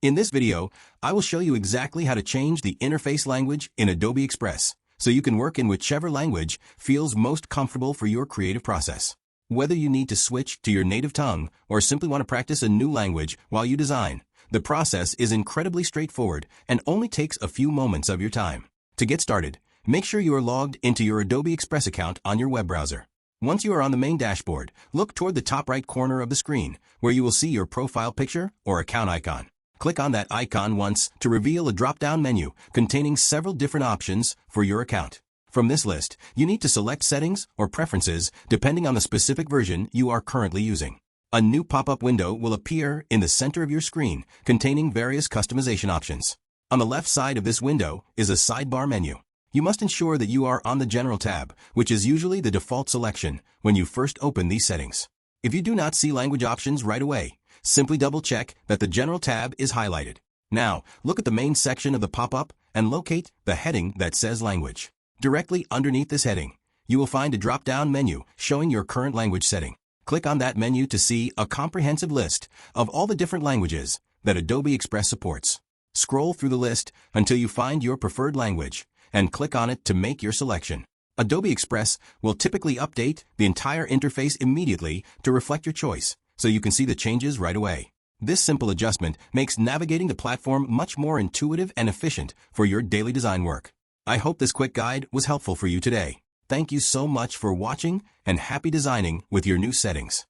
In this video, I will show you exactly how to change the interface language in Adobe Express, so you can work in whichever language feels most comfortable for your creative process. Whether you need to switch to your native tongue or simply want to practice a new language while you design, the process is incredibly straightforward and only takes a few moments of your time. To get started, make sure you are logged into your Adobe Express account on your web browser. Once you are on the main dashboard, look toward the top right corner of the screen, where you will see your profile picture or account icon. Click on that icon once to reveal a drop-down menu containing several different options for your account. From this list, you need to select settings or preferences depending on the specific version you are currently using. A new pop-up window will appear in the center of your screen containing various customization options. On the left side of this window is a sidebar menu. You must ensure that you are on the General tab, which is usually the default selection when you first open these settings. If you do not see language options right away, simply double-check that the General tab is highlighted. Now, look at the main section of the pop-up and locate the heading that says Language. Directly underneath this heading, you will find a drop-down menu showing your current language setting. Click on that menu to see a comprehensive list of all the different languages that Adobe Express supports. Scroll through the list until you find your preferred language and click on it to make your selection. Adobe Express will typically update the entire interface immediately to reflect your choice, so you can see the changes right away. This simple adjustment makes navigating the platform much more intuitive and efficient for your daily design work. I hope this quick guide was helpful for you today. Thank you so much for watching and happy designing with your new settings.